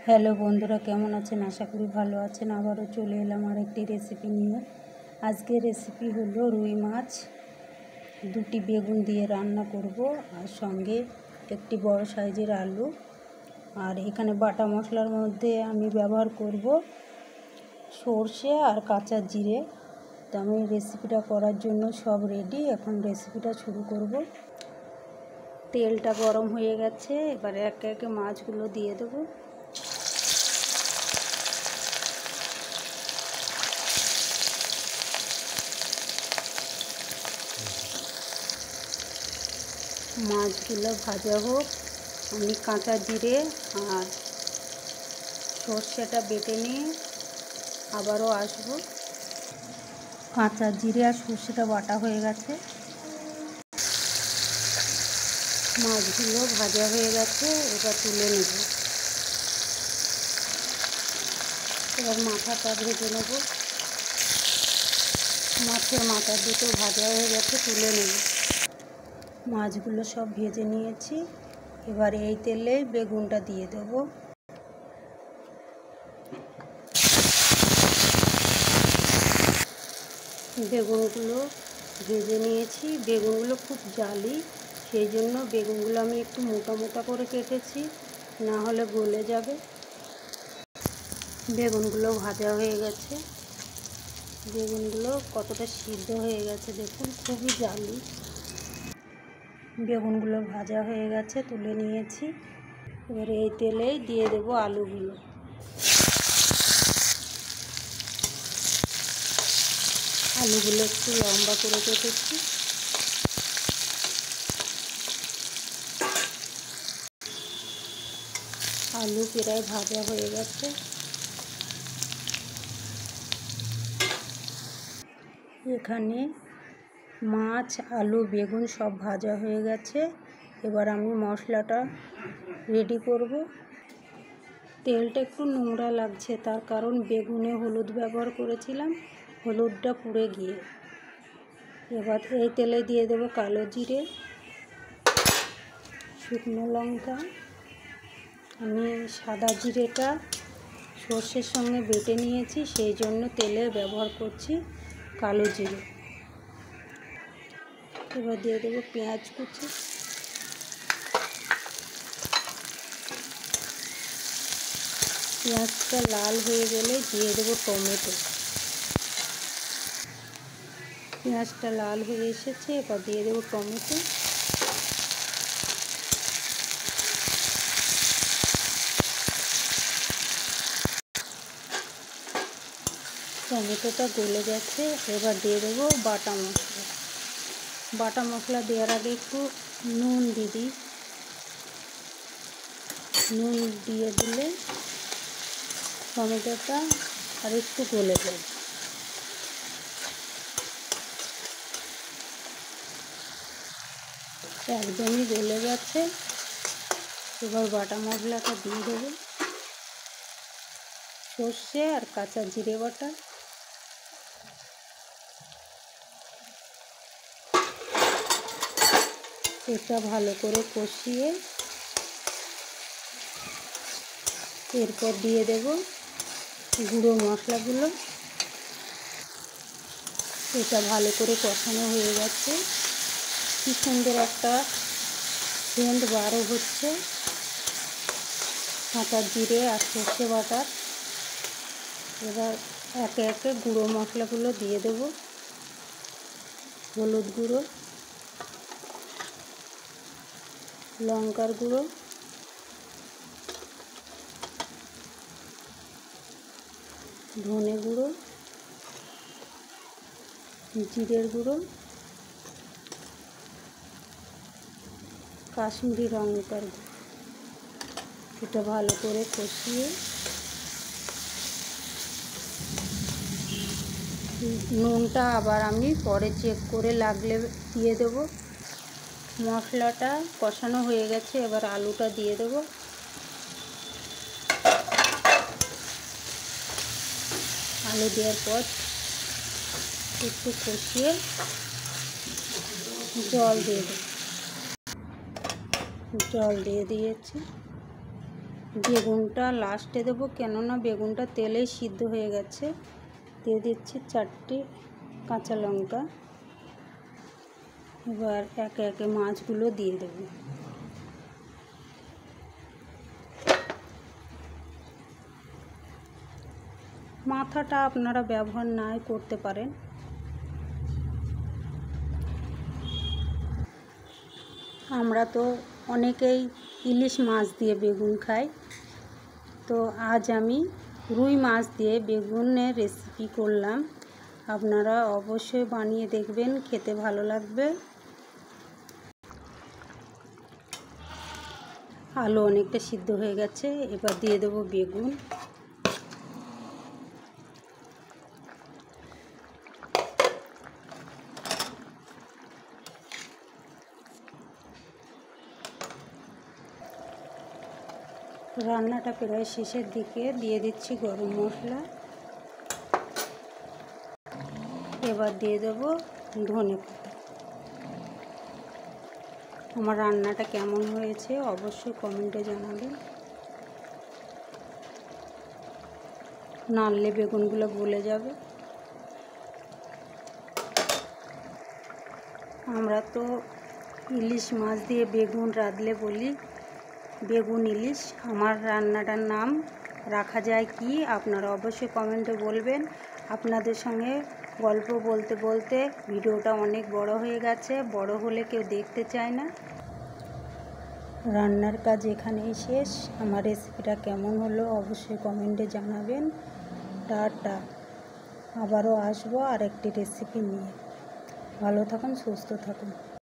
Hello বন্ধুরা, কেমন আছেন? আশা করি ভালো আছেন। আবারও চলে এলাম আরেকটি রেসিপি নিয়ে। আজকের রেসিপি হলো রুই মাছ দুটি বেগুন দিয়ে রান্না করব, আর সঙ্গে একটি বড় সাইজের আলু। আর এখানে বাটা মশলার মধ্যে আমি ব্যবহার করব সর্ষে আর কাঁচা জিরে। তো আমি রেসিপিটা করার জন্য সব রেডি। এখন রেসিপিটা শুরু করব। তেলটা গরম হয়ে গেছে, এবারে একে একে মাছগুলো দিয়ে দেবো। মাছগুলো ভাজা হোক, আমি কাঁচা জিরে আর সর্ষেটা বেটে নিয়ে আবারও আসবো। কাঁচা জিরে আর সর্ষেটা বাটা হয়ে গেছে, মাছগুলো ভাজা হয়ে গেছে, এবার তুলে নেব। এবার মাথাটা ভেজে নেব। মাছের মাথা দুটো ভাজা হয়ে গেছে, তুলে নেব। মাছগুলো সব ভেজে নিয়েছি, এবার এই তেলে বেগুনটা দিয়ে দেব। বেগুনগুলো ভেজে নিয়েছি। বেগুনগুলো খুব জালি, সেই জন্য বেগুনগুলো আমি একটু মোটা মোটা করে কেটেছি, না হলে গলে যাবে। বেগুনগুলো ভাজা হয়ে গেছে। বেগুনগুলো কতটা সিদ্ধ হয়ে গেছে দেখুন, খুবই জালি। বেগুনগুলো ভাজা হয়ে গেছে, তুলে নিয়েছি। এবার এই তেলেই দিয়ে দেবো আলুগুলো। আলুগুলো একটু লম্বা করে কেটেছি। আলু প্রায় ভাজা হয়ে গেছে। এখানে মাছ, আলু, বেগুন সব ভাজা হয়ে গেছে। এবার আমি মশলাটা রেডি করব। তেলটা একটু নোংরা লাগছে, তার কারণ বেগুনে হলুদ ব্যবহার করেছিলাম, হলুদটা পুড়ে গিয়ে। এবার এই তেলে দিয়ে দেব কালো জিরে, শুকনো লঙ্কা। আমি সাদা জিরেটা সর্ষের সঙ্গে বেটে নিয়েছি, সেই জন্য তেলে ব্যবহার করছি কালো জিরে। এবার দিয়ে দেবো পেঁয়াজ কুচি। পেঁয়াজটা লাল হয়ে গেলে দিয়ে দেবো টমেটো। পেঁয়াজটা লাল হয়ে এসেছে, এবার দিয়ে দেবো টমেটো। টমেটোটা গলে গেছে, এবার দিয়ে দেবো বাটা মশলা। বাটা মশলা দেওয়ার আগে একটু নুন দিই। নুন দিয়ে দিলে টমেটোটা আর একটু গলে যায়। একদমই গলে গেছে। এবার বাটা মশলাটা দিয়ে দেবো। সর্ষে আর কাঁচা জিরে বাটা। এটা ভালো করে কষিয়ে এরপর দিয়ে দেব গুঁড়ো মশলাগুলো। এটা ভালো করে কষানো হয়ে গেছে। কি সুন্দর একটা সেন্ট বারো হচ্ছে কাঁচা জিরে আর সর্ষে বাটার। এবার একে একে গুঁড়ো মশলাগুলো দিয়ে দেব। হলুদ গুঁড়ো, লঙ্কার গুঁড়ো, ধনে গুঁড়ো, জিরের গুঁড়ো, কাশ্মীরি লঙ্কার গুঁড়ো। এটা ভালো করে কষিয়ে নুনটা আবার আমি পরে চেক করে লাগলে দিয়ে দেবো। মশলাটা কষানো হয়ে গেছে, এবার আলুটা দিয়ে দেবো। আলু দেওয়ার পর একটু কষিয়ে জল দিয়ে দিয়েছি। বেগুনটা লাস্টে দেবো, কেননা বেগুনটা তেলেই সিদ্ধ হয়ে গেছে। দিয়ে দিচ্ছি 4টে কাঁচা লঙ্কা। এবার একে একে মাছগুলো দিয়ে দেবো। মাথাটা আপনারা ব্যবহার নাই করতে পারেন। আমরা তো অনেকেই ইলিশ মাছ দিয়ে বেগুন খাই, তো আজ আমি রুই মাছ দিয়ে বেগুনের রেসিপি করলাম। আপনারা অবশ্যই বানিয়ে দেখবেন, খেতে ভালো লাগবে। আলু অনেকটা সিদ্ধ হয়ে গেছে, এবার দিয়ে দেবো বেগুন। রান্নাটা প্রায় শেষের দিকে, দিয়ে দিচ্ছি গরম মশলা। এবার দিয়ে দেবো ধনে পাতা। আমার রান্নাটা কেমন হয়েছে অবশ্যই কমেন্টে জানাবেন। নাড়লে বেগুনগুলো গলে যাবে। আমরা তো ইলিশ মাছ দিয়ে বেগুন রাঁধলে বলি বেগুন ইলিশ। আমার রান্নাটার নাম রাখা যায় কি, আপনারা অবশ্যই কমেন্টে বলবেন। আপনাদের সঙ্গে গল্প বলতে বলতে ভিডিওটা অনেক বড় হয়ে গেছে, বড় হলে কেউ দেখতে চায় না। রান্নার কাজ এখানেই শেষ। আমার রেসিপিটা কেমন হলো অবশ্যই কমেন্টে জানাবেন। টাটা। আবারও আসবো আরেকটি রেসিপি নিয়ে। ভালো থাকুন, সুস্থ থাকুন।